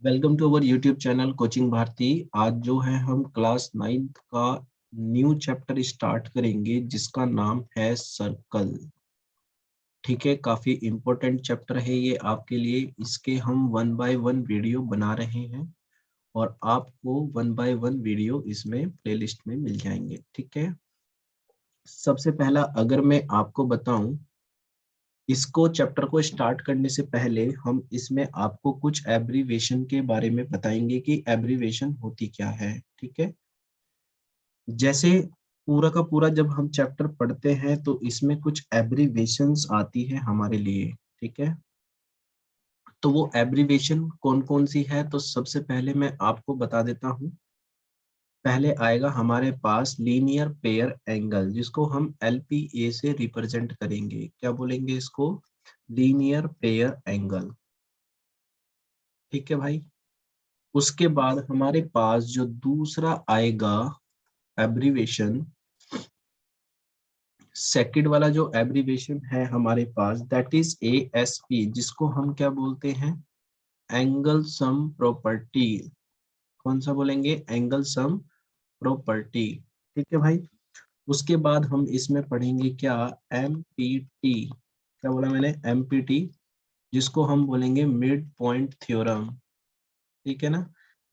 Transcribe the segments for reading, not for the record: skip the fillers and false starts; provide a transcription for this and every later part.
Welcome to our YouTube channel coaching Bharti. आज जो है हम क्लास 9th का न्यू चैप्टर स्टार्ट करेंगे जिसका नाम है सर्कल। ठीक है, काफी इम्पोर्टेंट चैप्टर है ये आपके लिए। इसके हम 1 बाय 1 वीडियो बना रहे हैं और आपको 1 बाय 1 वीडियो इसमें प्लेलिस्ट में मिल जाएंगे। ठीक है, सबसे पहला अगर मैं आपको बताऊं, इसको चैप्टर को स्टार्ट करने से पहले हम इसमें आपको कुछ एब्रीवेशन के बारे में बताएंगे कि एब्रीवेशन होती क्या है। ठीक है, जैसे पूरा का पूरा जब हम चैप्टर पढ़ते हैं तो इसमें कुछ एब्रीवेशंस आती है हमारे लिए। ठीक है, तो वो एब्रीवेशन कौन कौन सी है, तो सबसे पहले मैं आपको बता देता हूँ। पहले आएगा हमारे पास लीनियर पेयर एंगल, जिसको हम LPA से रिप्रेजेंट करेंगे। क्या बोलेंगे इसको? Linear pair angle. ठीक है भाई, उसके बाद हमारे पास जो दूसरा आएगा एब्रीवेशन, सेकंड वाला जो एब्रीवेशन है हमारे पास, दैट इज ASP, जिसको हम क्या बोलते हैं? Angle sum property. कौन सा बोलेंगे? Angle sum property. ठीक है भाई, उसके बाद हम इसमें पढ़ेंगे क्या? MPT। क्या बोला मैंने? MPT, जिसको हम बोलेंगे मिड पॉइंट थ्योरम। ठीक है ना,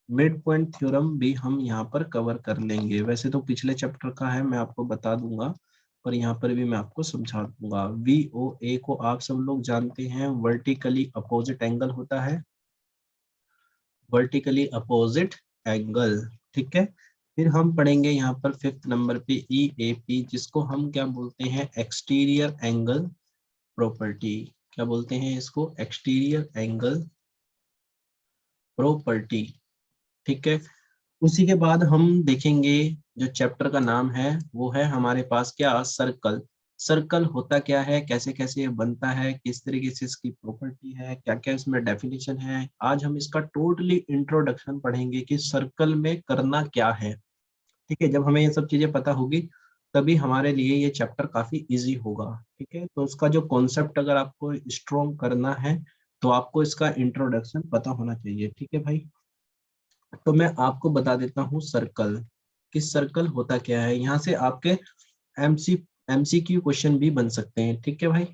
मिड पॉइंट थ्योरम भी हम यहाँ पर कवर कर लेंगे। वैसे तो पिछले चैप्टर का है, मैं आपको बता दूंगा, पर यहाँ पर भी मैं आपको समझा दूंगा। VOA को आप सब लोग जानते हैं, वर्टिकली अपोजिट एंगल होता है, वर्टिकली अपोजिट एंगल। ठीक है, फिर हम पढ़ेंगे यहाँ पर 5th नंबर पे EAP, जिसको हम क्या बोलते हैं? Exterior angle property. क्या बोलते हैं इसको? Exterior angle property. ठीक है, उसी के बाद हम देखेंगे, जो चैप्टर का नाम है वो है हमारे पास क्या? सर्कल। सर्कल होता क्या है, कैसे कैसे ये बनता है, किस तरीके से इसकी प्रॉपर्टी है, क्या क्या इसमें डेफिनेशन है। आज हम इसका टोटली इंट्रोडक्शन पढ़ेंगे कि सर्कल में करना क्या है। ठीक है, जब हमें ये सब चीजें पता होगी तभी हमारे लिए ये चैप्टर काफी इजी होगा। ठीक है, तो उसका जो कॉन्सेप्ट अगर आपको स्ट्रॉन्ग करना है तो आपको इसका इंट्रोडक्शन पता होना चाहिए। ठीक है भाई, तो मैं आपको बता देता हूँ सर्कल, कि सर्कल होता क्या है। यहाँ से आपके MCQ क्वेश्चन भी बन सकते हैं। ठीक है भाई,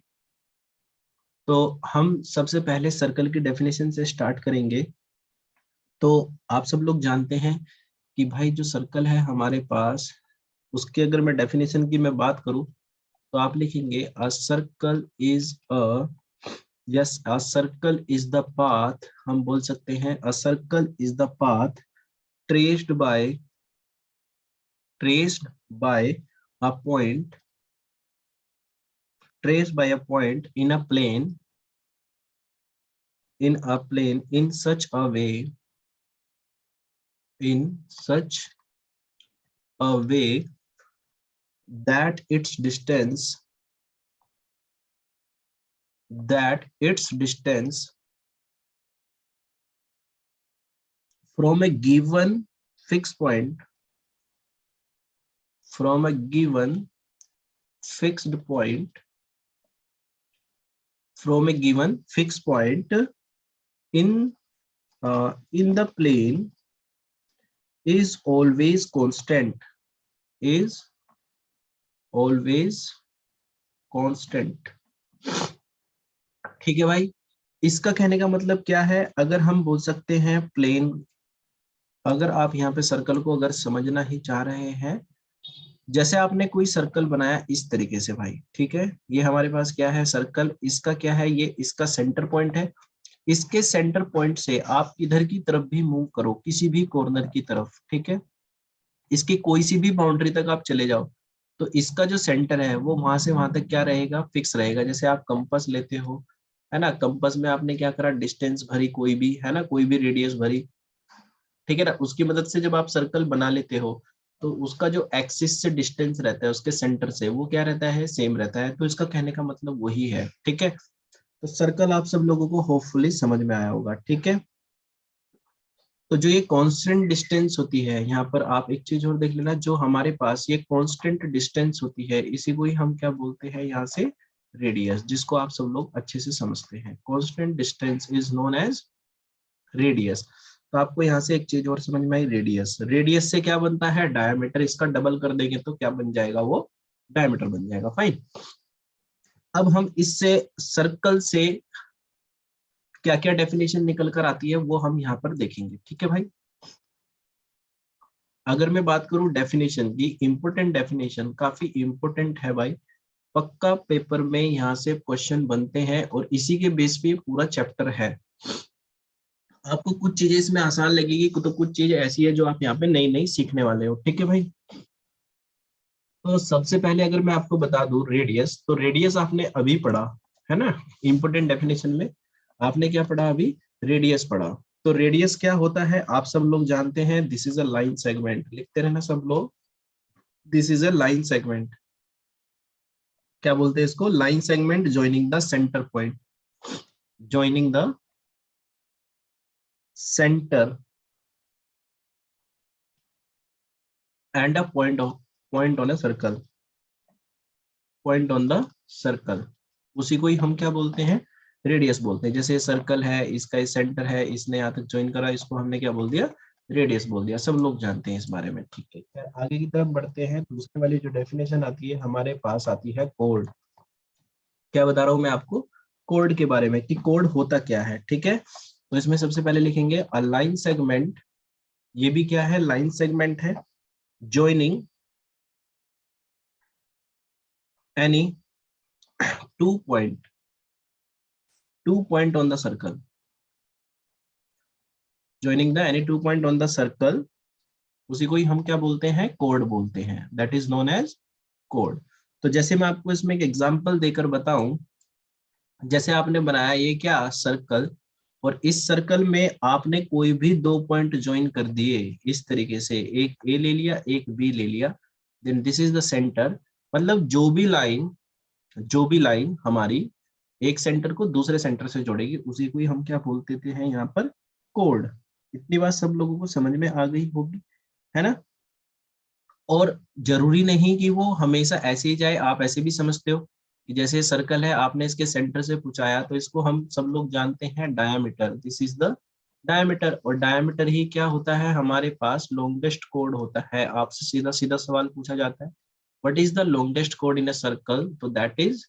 तो हम सबसे पहले सर्कल की डेफिनेशन से स्टार्ट करेंगे। तो आप सब लोग जानते हैं कि भाई जो सर्कल है हमारे पास, उसके अगर मैं डेफिनेशन की मैं बात करूं तो आप लिखेंगे a circle is a, yes, a circle is the path. हम बोल सकते हैं a circle is the path traced by traced by a point traced by a point in a plane in such a way, in such a way that its distance from a given fixed point, from a given fixed point from a given fixed point in the plane is always constant, is always constant। ठीक है भाई, इसका कहने का मतलब क्या है? अगर हम बोल सकते हैं प्लेन, अगर आप यहाँ पे सर्कल को अगर समझना ही चाह रहे हैं, जैसे आपने कोई सर्कल बनाया इस तरीके से भाई। ठीक है, ये हमारे पास क्या है? सर्कल। इसका क्या है? ये इसका सेंटर पॉइंट है। इसके सेंटर पॉइंट से आप इधर की तरफ भी मूव करो, किसी भी कॉर्नर की तरफ। ठीक है, इसकी कोई सी भी बाउंड्री तक आप चले जाओ तो इसका जो सेंटर है वो वहां से वहां तक क्या रहेगा? फिक्स रहेगा। जैसे आप कंपास लेते हो, है ना, कंपास में आपने क्या करा? डिस्टेंस भरी, कोई भी, है ना, कोई भी रेडियस भरी। ठीक है ना, उसकी मदद से जब आप सर्कल बना लेते हो तो उसका जो एक्सिस से डिस्टेंस रहता है उसके सेंटर से, वो क्या रहता है? सेम रहता है। तो इसका कहने का मतलब वही है। ठीक है, तो सर्कल आप सब लोगों को होपफुली समझ में आया होगा। ठीक है, तो जो ये कांस्टेंट डिस्टेंस होती है, यहाँ पर आप एक चीज और देख लेना, जो हमारे पास ये कांस्टेंट डिस्टेंस होती है इसी को ही हम क्या बोलते हैं यहाँ से? रेडियस, जिसको आप सब लोग अच्छे से समझते हैं। Constant distance is known as radius. तो आपको यहाँ से एक चीज और समझ में आई, रेडियस, रेडियस से क्या बनता है, डायमीटर, इसका डबल कर देंगे तो क्या बन जाएगा, वो डायमीटर बन जाएगा। फाइन। अब हम इससे सर्कल से क्या क्या डेफिनेशन निकल कर आती है वो हम यहाँ पर देखेंगे, ठीक है भाई। अगर मैं बात करूं डेफिनेशन की, इंपोर्टेंट डेफिनेशन, काफी इंपोर्टेंट है भाई, पक्का पेपर में यहाँ से क्वेश्चन बनते हैं और इसी के बेस पे पूरा चैप्टर है। आपको कुछ चीजें इसमें आसान लगेगी तो कुछ चीजें ऐसी है जो आप यहाँ पे नई नई सीखने वाले हो, ठीक है भाई। तो सबसे पहले अगर मैं आपको बता दूं रेडियस, तो रेडियस आपने अभी पढ़ा है ना, इंपोर्टेंट डेफिनेशन में आपने क्या पढ़ा अभी, रेडियस पढ़ा। तो रेडियस क्या होता है आप सब लोग जानते हैं, this is a line segment, लिखते रहना सब लोग, this is a line segment. क्या बोलते हैं इसको, line segment joining the centre point, joining the centre and a point on a circle, point on the circle, उसी को ही हम क्या बोलते हैं, रेडियस बोलते हैं। जैसे सर्कल है, इसका सेंटर है, इसने यहाँ तक ज्वाइन करा, इसको हमने क्या बोल दिया, रेडियस बोल दिया। सब लोग जानते हैं इस बारे में, ठीक है। खैर, आगे की तरफ बढ़ते हैं। दूसरे वाली जो डेफिनेशन आती है हमारे पास आती है कोड। क्या बता रहा हूं मैं आपको, कोड के बारे में कि कोड होता क्या है, ठीक है। तो इसमें सबसे पहले लिखेंगे अ लाइन सेगमेंट, ये भी क्या है, लाइन सेगमेंट है, joining any two point, two point on the circle, joining the any two point on the circle, उसी को ही हम क्या बोलते हैं, कोड बोलते हैं, दैट इज नोन एज कोड। तो जैसे मैं आपको इसमें एक एग्जांपल देकर बताऊं, जैसे आपने बनाया ये क्या, सर्कल, और इस सर्कल में आपने कोई भी दो पॉइंट ज्वाइन कर दिए इस तरीके से, एक ए ले लिया एक बी ले लिया, then this is the centre. मतलब जो भी लाइन हमारी एक सेंटर को दूसरे सेंटर से जोड़ेगी उसी को ही हम क्या बोल देते हैं यहाँ पर, कोड। इतनी बात सब लोगों को समझ में आ गई होगी, है ना। और जरूरी नहीं कि वो हमेशा ऐसे ही जाए, आप ऐसे भी समझते हो कि जैसे सर्कल है, आपने इसके सेंटर से पूछाया तो इसको हम सब लोग जानते हैं diameter, this is the diameter. और डायमीटर ही क्या होता है हमारे पास, लॉन्गेस्ट कोड होता है। आपसे सीधा सीधा सवाल पूछा जाता है, what is the longest code in a circle, तो दैट इज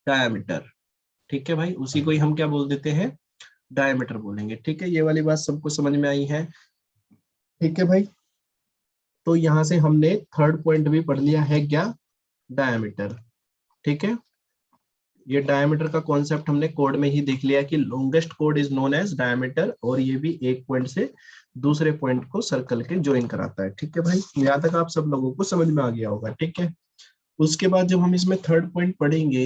डायमीटर, ठीक है भाई। उसी को ही हम क्या बोल देते हैं, डायमीटर बोलेंगे, ठीक है। ये वाली बात सबको समझ में आई है, ठीक है भाई। तो यहाँ से हमने थर्ड पॉइंट भी पढ़ लिया है, क्या, डायमीटर, ठीक है। ये डायमीटर का कॉन्सेप्ट हमने कोड में ही देख लिया कि लॉन्गेस्ट कोड इज नोन एज डायमीटर, और ये भी एक पॉइंट से दूसरे पॉइंट को सर्कल के ज्वाइन कराता है, ठीक है भाई। यहाँ तक आप सब लोगों को समझ में आ गया होगा, ठीक है। उसके बाद जब हम इसमें थर्ड पॉइंट पढ़ेंगे,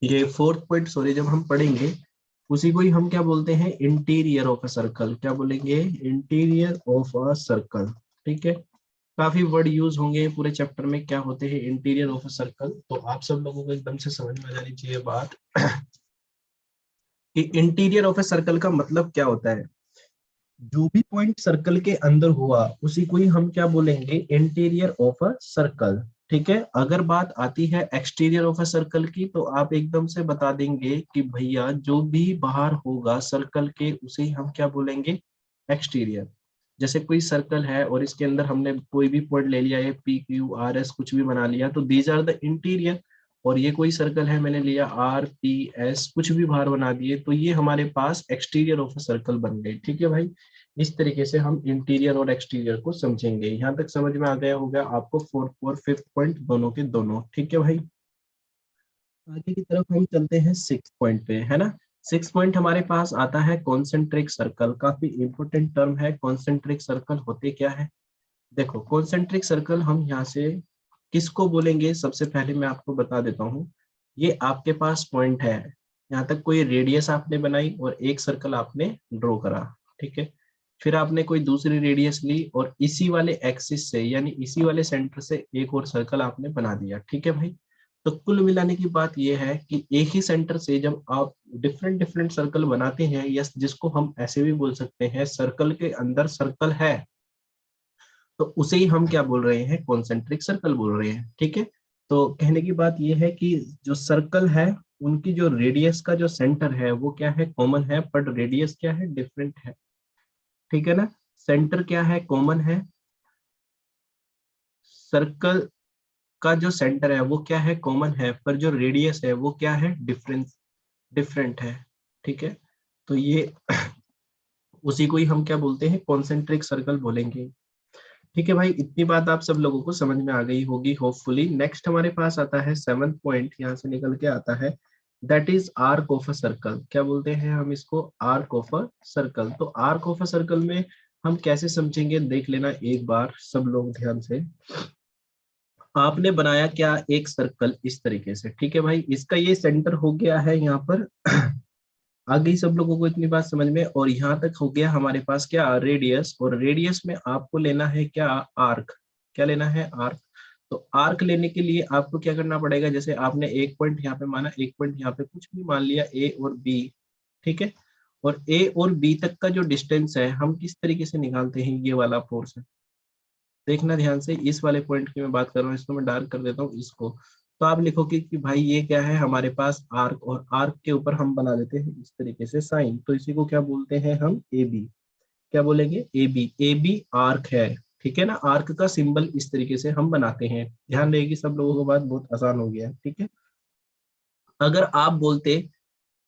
ये फोर्थ पॉइंट सॉरी, जब हम पढ़ेंगे उसी को ही हम क्या बोलते हैं, इंटीरियर ऑफ अ सर्कल, क्या बोलेंगे, इंटीरियर ऑफ अ सर्कल, ठीक है। काफी वर्ड यूज होंगे पूरे चैप्टर में, क्या होते हैं इंटीरियर ऑफ अ सर्कल, तो आप सब लोगों को एकदम से समझ में आ जानी चाहिए बात कि इंटीरियर ऑफ अ सर्कल का मतलब क्या होता है। जो भी पॉइंट सर्कल के अंदर हुआ उसी को ही हम क्या बोलेंगे, इंटीरियर ऑफ अ सर्कल, ठीक है। अगर बात आती है एक्सटीरियर ऑफ अ सर्कल की, तो आप एकदम से बता देंगे कि भैया जो भी बाहर होगा सर्कल के उसे ही हम क्या बोलेंगे, एक्सटीरियर। जैसे कोई सर्कल है और इसके अंदर हमने कोई भी पॉइंट ले लिया है, पी क्यू आर एस कुछ भी बना लिया, तो दीज आर द इंटीरियर। और ये कोई सर्कल है, मैंने लिया आर पी एस कुछ भी बाहर बना दिए, तो ये हमारे पास एक्सटीरियर ऑफ अ सर्कल बन गए, ठीक है भाई। इस तरीके से हम इंटीरियर और एक्सटीरियर को समझेंगे। यहाँ तक समझ में आ गया होगा आपको, फोर्थ और फिफ्थ पॉइंट दोनों के दोनों, ठीक है भाई। आगे की तरफ हम चलते हैं सिक्स पॉइंट पे, है ना। सिक्स पॉइंट हमारे पास आता है कॉन्सेंट्रिक सर्कल, काफी इंपोर्टेंट टर्म है। कॉन्सेंट्रिक सर्कल होते क्या है, देखो कॉन्सेंट्रिक सर्कल हम यहाँ से किसको बोलेंगे, सबसे पहले मैं आपको बता देता हूँ। ये आपके पास पॉइंट है, यहाँ तक कोई रेडियस आपने बनाई और एक सर्कल आपने ड्रॉ करा, ठीक है। फिर आपने कोई दूसरी रेडियस ली और इसी वाले एक्सिस से यानी इसी वाले सेंटर से एक और सर्कल आपने बना दिया, ठीक है भाई। तो कुल मिलाने की बात यह है कि एक ही सेंटर से जब आप डिफरेंट डिफरेंट सर्कल बनाते हैं, या जिसको हम ऐसे भी बोल सकते हैं सर्कल के अंदर सर्कल है, तो उसे ही हम क्या बोल रहे हैं, कॉन्सेंट्रिक सर्कल बोल रहे हैं, ठीक है। तो कहने की बात यह है कि जो सर्कल है उनकी जो रेडियस का जो सेंटर है वो क्या है, कॉमन है, बट रेडियस क्या है, डिफरेंट है। ठीक है ना, सेंटर क्या है, कॉमन है, सर्कल का जो सेंटर है वो क्या है, कॉमन है, पर जो रेडियस है वो क्या है, डिफरेंट है। ठीक है, तो ये उसी को ही हम क्या बोलते हैं, कॉन्सेंट्रिक सर्कल बोलेंगे। ठीक है भाई, इतनी बात आप सब लोगों को समझ में आ गई होगी होपफुली। नेक्स्ट हमारे पास आता है 7th पॉइंट, यहाँ से निकल के आता है, that is arc of a circle. क्या बोलते हैं हम इसको, आर्क ऑफ अ सर्कल। तो आर्क ऑफ अ सर्कल में हम कैसे समझेंगे, देख लेना एक बार सब लोग ध्यान से। आपने बनाया क्या, एक सर्कल इस तरीके से, ठीक है भाई, इसका ये सेंटर हो गया है यहाँ पर आ गई सब लोगों को इतनी बात समझ में, और यहाँ तक हो गया हमारे पास क्या, रेडियस, और रेडियस में आपको लेना है क्या, आर्क। क्या लेना है, आर्क। तो आर्क लेने के लिए आपको क्या करना पड़ेगा, जैसे आपने एक पॉइंट यहाँ पे माना, एक पॉइंट यहाँ पे, कुछ भी मान लिया, ए और बी। ठीक है, और ए और बी तक का जो डिस्टेंस है हम किस तरीके से निकालते हैं, ये वाला पोर्शन देखना ध्यान से, इस वाले पॉइंट की मैं बात कर रहा हूँ, इसको मैं डार्क कर देता हूँ इसको। तो आप लिखोगे कि भाई ये क्या है हमारे पास, आर्क, और आर्क के ऊपर हम बना देते हैं इस तरीके से साइन, तो इसी को क्या बोलते हैं हम, ए बी। क्या बोलेंगे, A B, A B arc है। ठीक है ना, आर्क का सिंबल इस तरीके से हम बनाते हैं, ध्यान रहेगी सब लोगों को, बात बहुत आसान हो गया है। ठीक है, अगर आप बोलते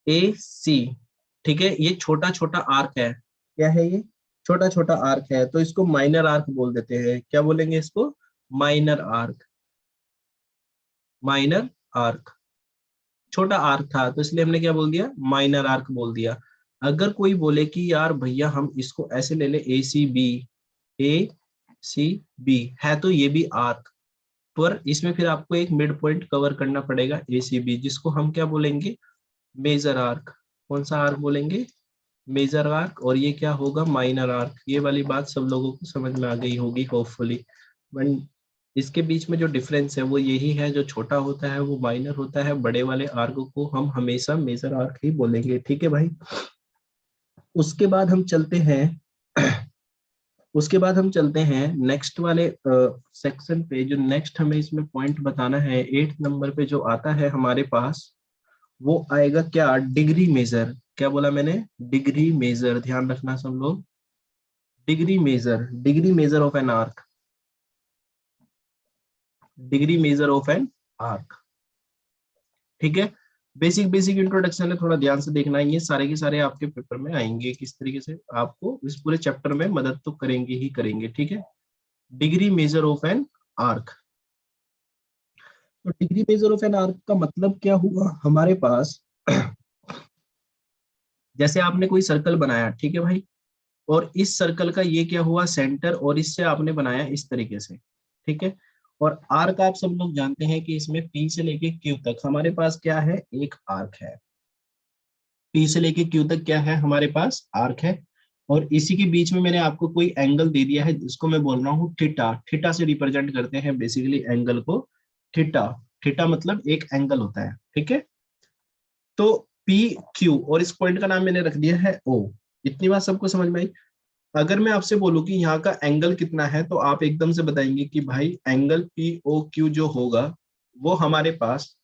ए सी, ठीक है, ये छोटा छोटा आर्क है, क्या है ये, छोटा छोटा आर्क है, तो इसको माइनर आर्क बोल देते हैं। क्या बोलेंगे इसको, माइनर आर्क। माइनर आर्क, छोटा आर्क था तो इसलिए हमने क्या बोल दिया, माइनर आर्क बोल दिया। अगर कोई बोले कि यार भैया हम इसको ऐसे ले ले, ए सी बी, ए सी बी है तो ये भी आर्क, पर इसमें फिर आपको एक मिड पॉइंट कवर करना पड़ेगा, ए सी बी, जिसको हम क्या बोलेंगे, मेजर आर्क। कौन सा आर्क बोलेंगे, मेजर आर्क, और ये क्या होगा, माइनर आर्क। ये वाली बात सब लोगों को समझ में आ गई होगी होपफुली। बट इसके बीच में जो डिफरेंस है वो यही है, जो छोटा होता है वो माइनर होता है, बड़े वाले आर्क को हम हमेशा मेजर आर्क ही बोलेंगे। ठीक है भाई, उसके बाद हम चलते हैं उसके बाद हम चलते हैं नेक्स्ट वाले सेक्शन पे। जो नेक्स्ट हमें इसमें पॉइंट बताना है, 8th नंबर पे जो आता है हमारे पास, वो आएगा क्या, डिग्री मेजर। क्या बोला मैंने, डिग्री मेजर, ध्यान रखना सब लोग, degree measure, degree measure of an arc, degree measure of an arc. ठीक है, बेसिक बेसिक इंट्रोडक्शन है, थोड़ा ध्यान से देखना है, ये सारे के सारे आपके पेपर में आएंगे, किस तरीके से आपको इस पूरे चैप्टर में मदद तो करेंगे ही करेंगे। ठीक है, degree measure of an arc. तो degree measure of an arc का मतलब क्या हुआ हमारे पास, जैसे आपने कोई सर्कल बनाया, ठीक है भाई, और इस सर्कल का ये क्या हुआ, सेंटर, और इससे आपने बनाया इस तरीके से। ठीक है, और आर्क आप सब लोग जानते हैं कि इसमें पी से लेके क्यू तक हमारे पास क्या है, एक आर्क है। पी से लेके क्यू तक क्या है हमारे पास, आर्क है, और इसी के बीच में मैंने आपको कोई एंगल दे दिया है, जिसको मैं बोल रहा हूँ थीटा। थीटा से रिप्रेजेंट करते हैं बेसिकली एंगल को, थीटा। थीटा मतलब एक एंगल होता है। ठीक है, तो पी क्यू, और इस पॉइंट का नाम मैंने रख दिया है ओ। इतनी बात सबको समझ में आई। अगर मैं आपसे बोलूं कि यहाँ का एंगल कितना है, तो आप एकदम से बताएंगे कि भाई एंगल पी ओ क्यू जो होगा वो हमारे पास,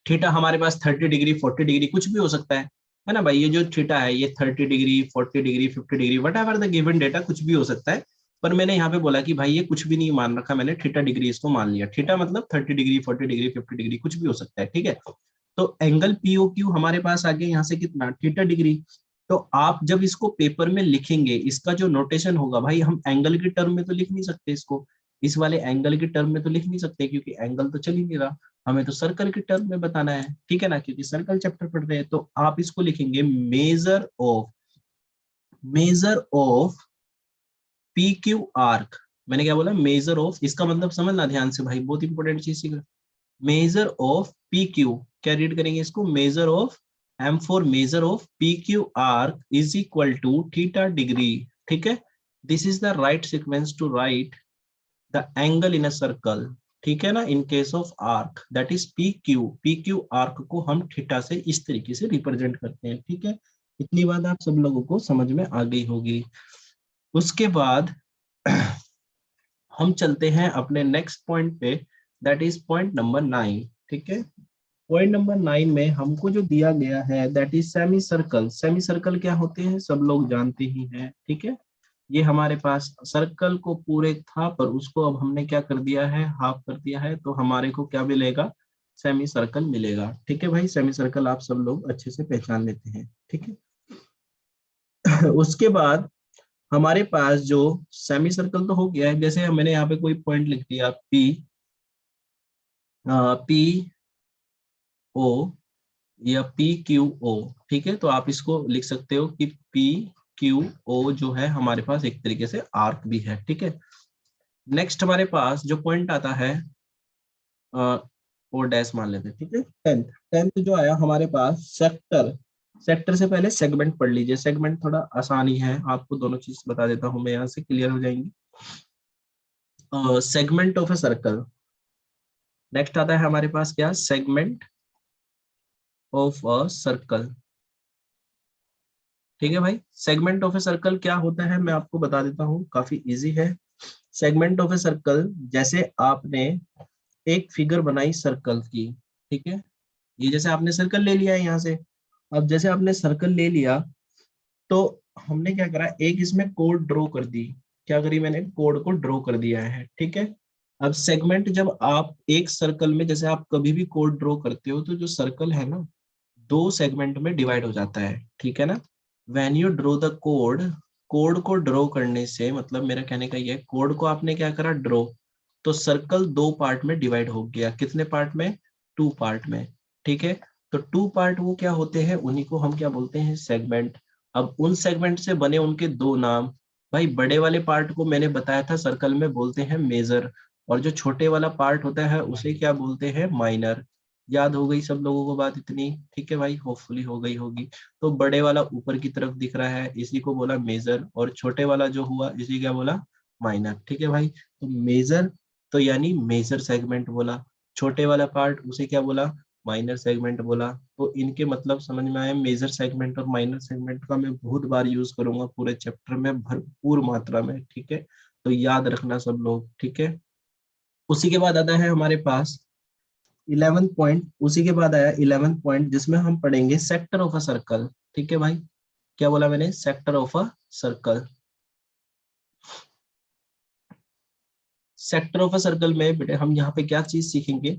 थीटा हमारे पास 30 डिग्री 40 डिग्री कुछ भी हो सकता है ना भाई, ये जो थीटा है ये 30 degree 40 degree 50 degree what ever the given data कुछ भी हो सकता है। पर मैंने यहाँ पे बोला कि भाई ये कुछ भी नहीं मान रखा, मैंने थीटा डिग्री इसको मान लिया। थीटा मतलब 30 डिग्री 40 डिग्री 50 डिग्री कुछ भी हो सकता है। ठीक है, तो एंगल पीओ क्यू हमारे पास आ गया यहाँ से कितना, थीटा डिग्री। तो आप जब इसको पेपर में लिखेंगे, इसका जो नोटेशन होगा, भाई हम एंगल के टर्म में तो लिख नहीं सकते इसको, इस वाले एंगल के टर्म में तो लिख नहीं सकते, क्योंकि एंगल तो चल ही नहीं रहा, हमें तो सर्कल के टर्म में बताना है। ठीक है ना, क्योंकि सर्कल चैप्टर पढ़ रहे हैं, तो आप इसको लिखेंगे major of P Q arc. मैंने क्या बोला, मेजर ऑफ, इसका मतलब समझना ध्यान से भाई, बहुत इंपॉर्टेंट चीज सीख, मेजर ऑफ पी क्यू, क्या रीड करेंगे इसको, measure of, M for measure of P Q arc is equal to theta degree. ठीक है, this is the right sequence to write the angle in a circle. ठीक है ना, in case of arc that is P Q arc को हम theta से इस तरीके से रिप्रेजेंट करते हैं। ठीक है, इतनी बात आप सब लोगों को समझ में आ गई होगी। उसके बाद हम चलते हैं अपने नेक्स्ट पॉइंट पे, दैट इज पॉइंट नंबर 9। ठीक है, पॉइंट नंबर 9 में हमको जो दिया गया है that is semi circle. Semi circle क्या होते हैं सब लोग जानते ही हैं, ठीक है। ये हमारे पास सर्कल को पूरे था पर उसको अब हमने क्या कर दिया है, हाफ कर दिया है, तो हमारे को क्या मिलेगा, सेमी सर्कल मिलेगा। ठीक है भाई, सेमी सर्कल आप सब लोग अच्छे से पहचान लेते हैं, ठीक है। उसके बाद हमारे पास जो सेमी सर्कल तो हो गया है, जैसे मैंने यहाँ पे कोई पॉइंट लिख दिया पी, पी ओ या पी क्यू ओ, ठीक है। तो आप इसको लिख सकते हो कि पी क्यू ओ जो है हमारे पास एक तरीके से आर्क भी है, ठीक है। नेक्स्ट हमारे पास जो पॉइंट आता है ओ डैश मान लेते हैं, ठीक है। टेंथ, टेंथ जो आया हमारे पास सेक्टर। सेक्टर से पहले सेगमेंट पढ़ लीजिए, सेगमेंट थोड़ा आसान ही है, आपको दोनों चीज बता देता हूँ मैं, यहाँ से क्लियर हो जाएंगी। Segment of a circle. Next आता है हमारे पास क्या, सेगमेंट ऑफ अ सर्कल, ठीक है भाई। सेगमेंट ऑफ ए सर्कल क्या होता है मैं आपको बता देता हूँ, काफी इजी है। सेगमेंट ऑफ ए सर्कल, जैसे आपने एक फिगर बनाई सर्कल की, ठीक है। ये जैसे आपने सर्कल ले लिया है यहाँ से, अब जैसे आपने सर्कल ले लिया तो हमने क्या करा, एक इसमें कोड ड्रॉ कर दी। क्या करी मैंने, कोड को ड्रॉ कर दिया है, ठीक है। अब सेगमेंट, जब आप एक सर्कल में, जैसे आप कभी भी कोड ड्रॉ करते हो तो जो सर्कल है ना, दो सेगमेंट में डिवाइड हो जाता है, ठीक है ना। When you draw the code, code को ड्रॉ करने से मतलब मेरा कहने का ये है, कोड को आपने क्या करा, ड्रॉ, तो सर्कल दो पार्ट में डिवाइड हो गया। कितने पार्ट में, टू पार्ट में, ठीक है। तो टू पार्ट वो क्या होते हैं, उन्हीं को हम क्या बोलते हैं, सेगमेंट। अब उन सेगमेंट से बने उनके दो नाम, भाई बड़े वाले पार्ट को मैंने बताया था सर्कल में बोलते हैं मेजर, और जो छोटे वाला पार्ट होता है उसे क्या बोलते हैं, माइनर। याद हो गई सब लोगों को बात इतनी, ठीक है भाई, होपफुली हो गई होगी। तो बड़े वाला ऊपर की तरफ दिख रहा है, इसी को बोला मेजर, और छोटे वाला जो हुआ इसी क्या बोला, माइनर, ठीक है भाई। तो मेजर तो यानी मेजर सेगमेंट बोला, छोटे वाला पार्ट उसे क्या बोला, माइनर सेगमेंट बोला। तो इनके मतलब समझ में आया, मेजर सेगमेंट और माइनर सेगमेंट का मैं बहुत बार यूज करूंगा पूरे चैप्टर में भरपूर मात्रा में, ठीक है। तो याद रखना सब लोग, ठीक है। उसी के बाद आता है हमारे पास 11th पॉइंट, उसी के बाद आया 11th पॉइंट जिसमें हम पढ़ेंगे सेक्टर ऑफ अ सर्कल, ठीक है भाई। क्या बोला मैंने, sector of a circle. Sector of a circle में बेटे हम यहाँ पे क्या चीज सीखेंगे,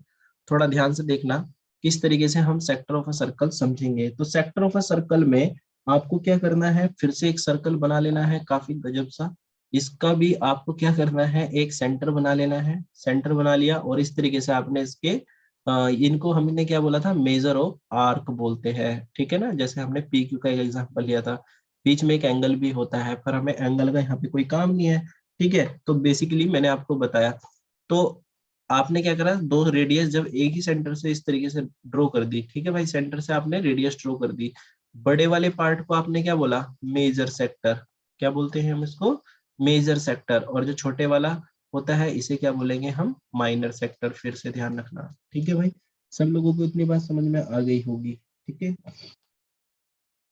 थोड़ा ध्यान से देखना, किस तरीके से हम सेक्टर ऑफ अ सर्कल समझेंगे। तो सेक्टर ऑफ अ सर्कल में आपको क्या करना है, फिर से एक सर्कल बना लेना है काफी गजब सा। इसका भी आपको क्या करना है, एक सेंटर बना लेना है, सेंटर बना लिया, और इस तरीके से आपने इसके इनको हमने क्या बोला था, मेजर ऑफ आर्क बोलते हैं, ठीक है ना। जैसे हमने पी क्यू का एक एग्जांपल लिया था, बीच में एक एंगल भी होता है, पर हमें एंगल का यहाँ पे कोई काम नहीं है, ठीक है। तो बेसिकली मैंने आपको बताया, तो आपने क्या करा, दो रेडियस जब एक ही सेंटर से इस तरीके से ड्रॉ कर दी, ठीक है भाई, सेंटर से आपने रेडियस ड्रॉ कर दी। बड़े वाले पार्ट को आपने क्या बोला, मेजर सेक्टर, क्या बोलते हैं हम इसको, मेजर सेक्टर। और जो छोटे वाला होता है इसे क्या बोलेंगे हम, माइनर सेक्टर। फिर से ध्यान रखना, ठीक है भाई। सब लोगों को इतनी बात समझ में आ गई होगी, ठीक है।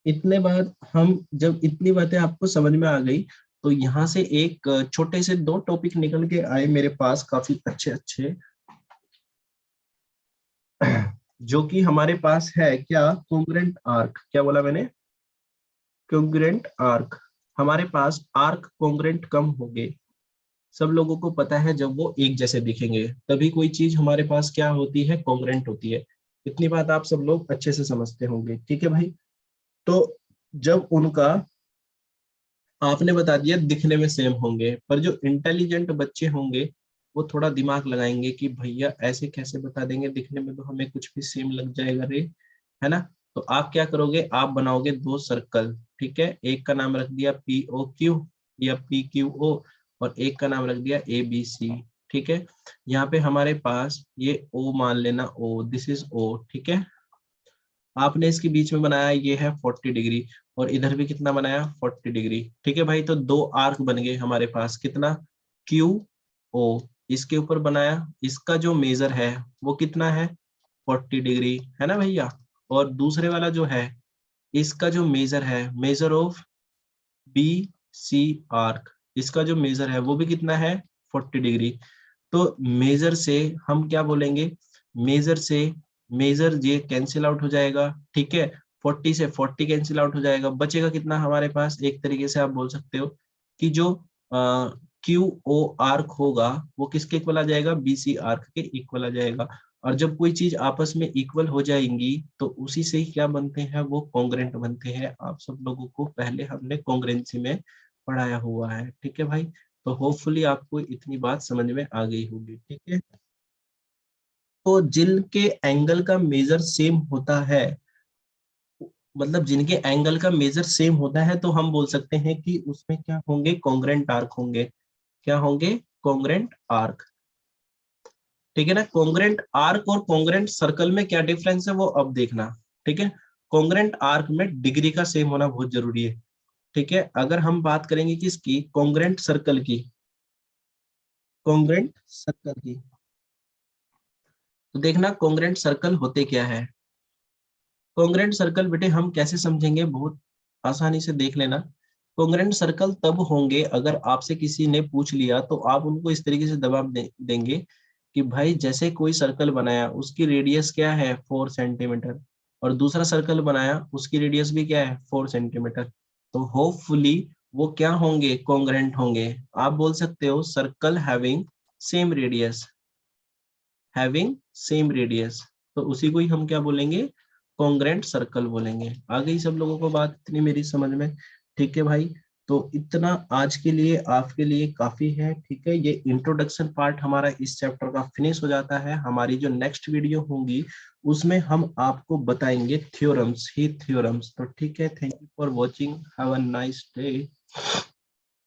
इतने बाद हम, जब इतनी बातें आपको समझ में आ गई, तो यहाँ से एक छोटे से दो टॉपिक निकल के आए मेरे पास, काफी अच्छे अच्छे, जो कि हमारे पास है क्या, कोंग्रेंट आर्क। क्या बोला मैंने, कोंग्रेंट आर्क। हमारे पास आर्क कोंग्रेंट कम हो गए, सब लोगों को पता है जब वो एक जैसे दिखेंगे तभी कोई चीज हमारे पास क्या होती है, कोंग्रेंट होती है। इतनी बात आप सब लोग अच्छे से समझते होंगे, ठीक है भाई। तो जब उनका आपने बता दिया दिखने में सेम होंगे, पर जो इंटेलिजेंट बच्चे होंगे वो थोड़ा दिमाग लगाएंगे कि भैया ऐसे कैसे बता देंगे, दिखने में तो हमें कुछ भी सेम लग जाएगा रे, है ना। तो आप क्या करोगे, आप बनाओगे दो सर्कल, ठीक है। एक का नाम रख दिया पी ओ क्यू या पी क्यू ओ, और एक का नाम रख दिया ए बी सी, ठीक है। यहाँ पे हमारे पास ये ओ मान लेना, ओ दिस इज ओ, ठीक है। आपने इसके बीच में बनाया ये है 40 डिग्री, और इधर भी कितना बनाया, 40 डिग्री, ठीक है भाई। तो दो आर्क बन गए हमारे पास, कितना, क्यू ओ। इसके ऊपर बनाया, इसका जो मेजर है वो कितना है, 40 डिग्री, है ना भैया। और दूसरे वाला जो है, इसका जो मेजर है, measure of B C arc, इसका जो मेजर है वो भी कितना है, 40 डिग्री। तो मेजर से हम क्या बोलेंगे, मेजर से मेजर ये कैंसिल आउट हो जाएगा, ठीक है, 40 से 40 कैंसिल आउट हो जाएगा, बचेगा कितना हमारे पास, एक तरीके से आप बोल सकते हो कि जो क्यू ओ आर्क होगा वो किसके इक्वल आ जाएगा, बीसी आर्क के इक्वल आ जाएगा। और जब कोई चीज आपस में इक्वल हो जाएंगी तो उसी से ही क्या बनते हैं, वो कॉन्ग्रेंट बनते हैं। आप सब लोगों को पहले हमने कॉन्ग्रेंसी में पढ़ाया हुआ है, ठीक है भाई। तो होपफुली आपको इतनी बात समझ में आ गई होगी, ठीक है। तो जिनके एंगल का मेजर सेम होता है, मतलब जिनके एंगल का मेजर सेम होता है, तो हम बोल सकते हैं कि उसमें क्या होंगे, कॉन्ग्रेंट आर्क होंगे। क्या होंगे, कॉन्ग्रेंट आर्क, ठीक है ना। कॉन्ग्रेंट आर्क और कॉन्ग्रेंट सर्कल में क्या डिफरेंस है वो अब देखना, ठीक है। कॉन्ग्रेंट आर्क में डिग्री का सेम होना बहुत जरूरी है, ठीक है। अगर हम बात करेंगे किसकी, कॉन्ग्रेंट सर्कल की, कॉन्ग्रेंट सर्कल की, तो देखना कॉन्ग्रेंट सर्कल होते क्या है। कॉन्ग्रेंट सर्कल बेटे हम कैसे समझेंगे, बहुत आसानी से देख लेना। कॉन्ग्रेंट सर्कल तब होंगे अगर आपसे किसी ने पूछ लिया तो आप उनको इस तरीके से जवाब देंगे कि भाई जैसे कोई सर्कल बनाया उसकी रेडियस क्या है 4 सेंटीमीटर, और दूसरा सर्कल बनाया उसकी रेडियस भी क्या है 4 सेंटीमीटर, तो होपफुली वो क्या होंगे, कॉन्ग्रेंट होंगे। आप बोल सकते हो circle having same radius, having same radius, तो उसी को ही हम क्या बोलेंगे, कॉन्ग्रेंट सर्कल बोलेंगे। आ गई सब लोगों को बात इतनी मेरी समझ में, ठीक है भाई। तो इतना आज के लिए आपके लिए काफी है, ठीक है। ये इंट्रोडक्शन पार्ट हमारा इस चैप्टर का फिनिश हो जाता है। हमारी जो नेक्स्ट वीडियो होंगी उसमें हम आपको बताएंगे थ्योरम्स ही थ्योरम्स। तो ठीक है, thank you for watching, have a nice day.